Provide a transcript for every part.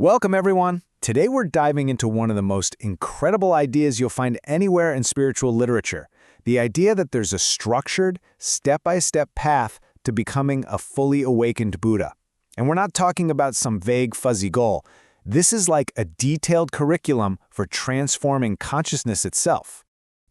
Welcome, everyone. Today we're diving into one of the most incredible ideas you'll find anywhere in spiritual literature, the idea that there's a structured, step-by-step path to becoming a fully awakened Buddha. And we're not talking about some vague, fuzzy goal. This is like a detailed curriculum for transforming consciousness itself.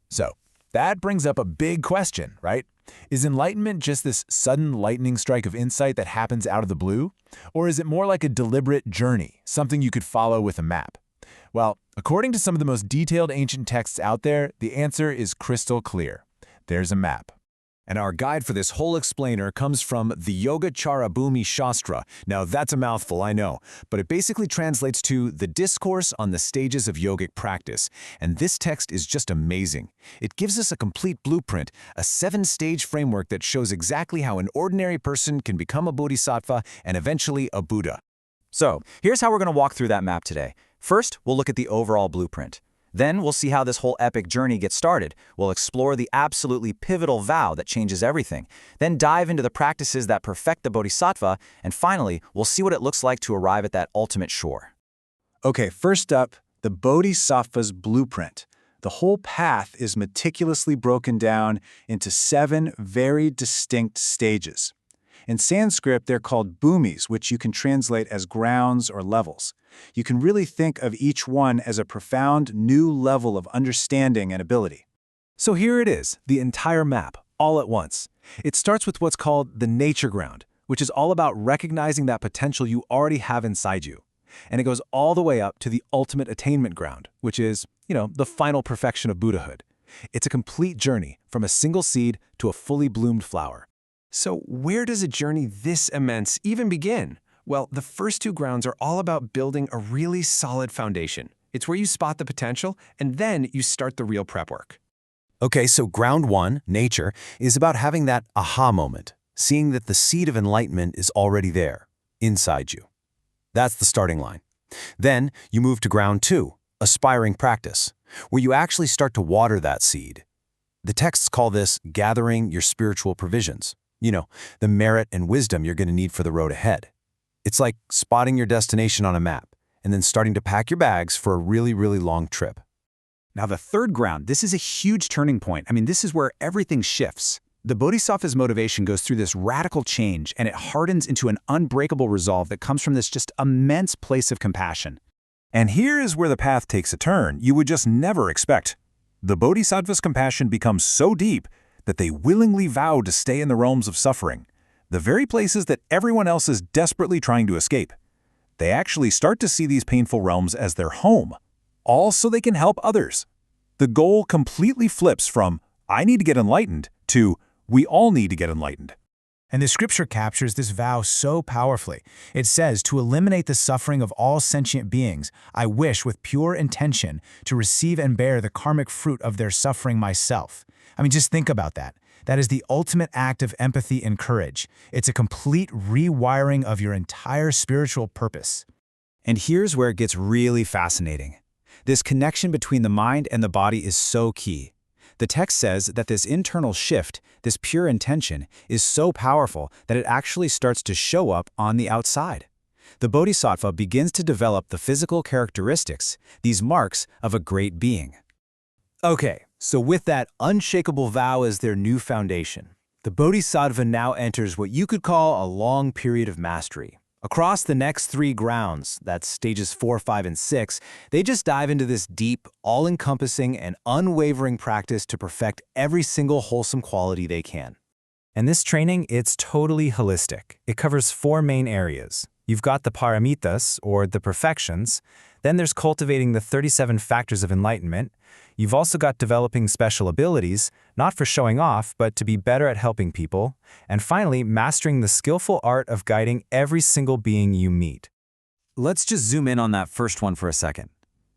So, that brings up a big question, right? Is enlightenment just this sudden lightning strike of insight that happens out of the blue? Or is it more like a deliberate journey, something you could follow with a map? Well, according to some of the most detailed ancient texts out there, the answer is crystal clear. There's a map. And our guide for this whole explainer comes from the Yogacara Bhumi Shastra. Now that's a mouthful, I know, but it basically translates to the discourse on the stages of yogic practice. And this text is just amazing. It gives us a complete blueprint, a 7-stage framework that shows exactly how an ordinary person can become a bodhisattva and eventually a Buddha. So, here's how we're going to walk through that map today. First, we'll look at the overall blueprint. Then we'll see how this whole epic journey gets started. We'll explore the absolutely pivotal vow that changes everything. Then dive into the practices that perfect the bodhisattva. And finally, we'll see what it looks like to arrive at that ultimate shore. Okay, first up, the Bodhisattva's blueprint. The whole path is meticulously broken down into 7 very distinct stages. In Sanskrit, they're called bhumis, which you can translate as grounds or levels. You can really think of each one as a profound new level of understanding and ability. So here it is, the entire map, all at once. It starts with what's called the nature ground, which is all about recognizing that potential you already have inside you. And it goes all the way up to the ultimate attainment ground, which is, the final perfection of Buddhahood. It's a complete journey from a single seed to a fully bloomed flower. So where does a journey this immense even begin? Well, the first 2 grounds are all about building a really solid foundation. It's where you spot the potential, and then you start the real prep work. Okay, so ground 1, nature, is about having that aha moment, seeing that the seed of enlightenment is already there, inside you. That's the starting line. Then you move to ground 2, aspiring practice, where you actually start to water that seed. The texts call this gathering your spiritual provisions. The merit and wisdom you're going to need for the road ahead. It's like spotting your destination on a map and then starting to pack your bags for a really, really long trip. Now the third ground, this is a huge turning point. This is where everything shifts. The Bodhisattva's motivation goes through this radical change, and it hardens into an unbreakable resolve that comes from this just immense place of compassion. And here is where the path takes a turn you would just never expect. The Bodhisattva's compassion becomes so deep that they willingly vow to stay in the realms of suffering, the very places that everyone else is desperately trying to escape. They actually start to see these painful realms as their home, all so they can help others. The goal completely flips from, I need to get enlightened, to, we all need to get enlightened. And the scripture captures this vow so powerfully. It says, to eliminate the suffering of all sentient beings, I wish with pure intention to receive and bear the karmic fruit of their suffering myself. Just think about that. That is the ultimate act of empathy and courage. It's a complete rewiring of your entire spiritual purpose. And here's where it gets really fascinating. This connection between the mind and the body is so key. The text says that this internal shift, this pure intention, is so powerful that it actually starts to show up on the outside. The Bodhisattva begins to develop the physical characteristics, these marks of a great being. Okay, so with that unshakable vow as their new foundation, the Bodhisattva now enters what you could call a long period of mastery. Across the next 3 grounds, that's stages 4, 5, and 6, they just dive into this deep, all-encompassing, and unwavering practice to perfect every single wholesome quality they can. And this training, it's totally holistic. It covers 4 main areas. You've got the paramitas, or the perfections. Then there's cultivating the 37 factors of enlightenment. You've also got developing special abilities, not for showing off, but to be better at helping people. And finally, mastering the skillful art of guiding every single being you meet. Let's just zoom in on that first one for a second.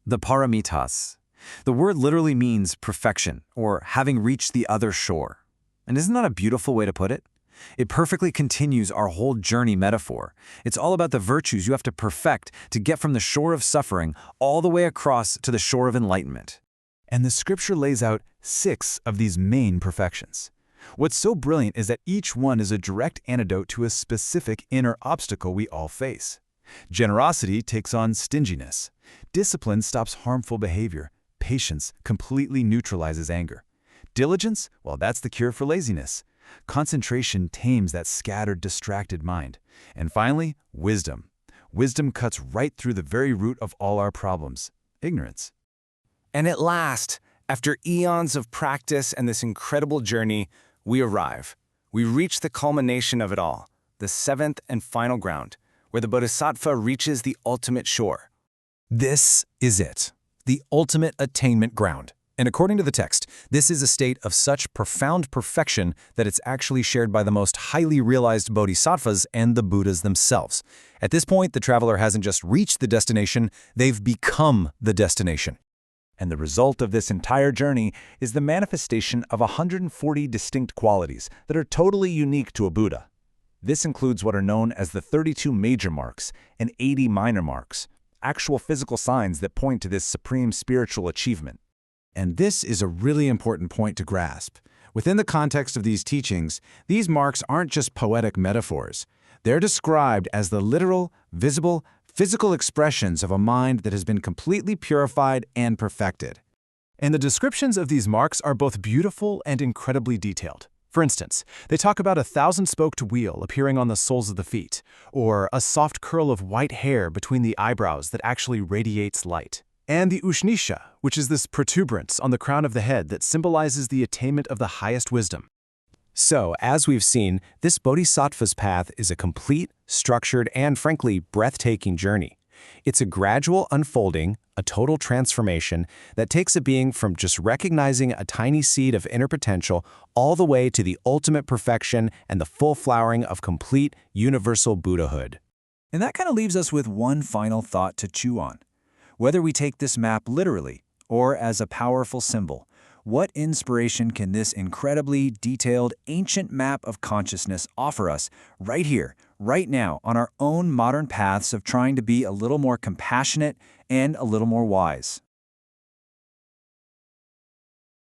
The paramitas. The word literally means perfection, or having reached the other shore. And isn't that a beautiful way to put it? It perfectly continues our whole journey metaphor. It's all about the virtues you have to perfect to get from the shore of suffering all the way across to the shore of enlightenment. And the scripture lays out 6 of these main perfections. What's so brilliant is that each one is a direct antidote to a specific inner obstacle we all face. Generosity takes on stinginess. Discipline stops harmful behavior. Patience completely neutralizes anger. Diligence, well, that's the cure for laziness. Concentration tames that scattered, distracted mind. And finally, wisdom. Wisdom cuts right through the very root of all our problems, ignorance. And at last, after eons of practice and this incredible journey, we arrive. We reach the culmination of it all, the seventh and final ground, where the Bodhisattva reaches the ultimate shore. This is it, the ultimate attainment ground. And according to the text, this is a state of such profound perfection that it's actually shared by the most highly realized bodhisattvas and the Buddhas themselves. At this point, the traveler hasn't just reached the destination, they've become the destination. And the result of this entire journey is the manifestation of 140 distinct qualities that are totally unique to a Buddha. This includes what are known as the 32 major marks and 80 minor marks, actual physical signs that point to this supreme spiritual achievement. And this is a really important point to grasp. Within the context of these teachings, these marks aren't just poetic metaphors. They're described as the literal, visible, physical expressions of a mind that has been completely purified and perfected. And the descriptions of these marks are both beautiful and incredibly detailed. For instance, they talk about a 1,000-spoked wheel appearing on the soles of the feet, or a soft curl of white hair between the eyebrows that actually radiates light. And the Ushnisha, which is this protuberance on the crown of the head that symbolizes the attainment of the highest wisdom. So, as we've seen, this Bodhisattva's path is a complete, structured, and frankly, breathtaking journey. It's a gradual unfolding, a total transformation that takes a being from just recognizing a tiny seed of inner potential all the way to the ultimate perfection and the full flowering of complete, universal Buddhahood. And that kind of leaves us with one final thought to chew on. Whether we take this map literally or as a powerful symbol, what inspiration can this incredibly detailed ancient map of consciousness offer us right here, right now, on our own modern paths of trying to be a little more compassionate and a little more wise?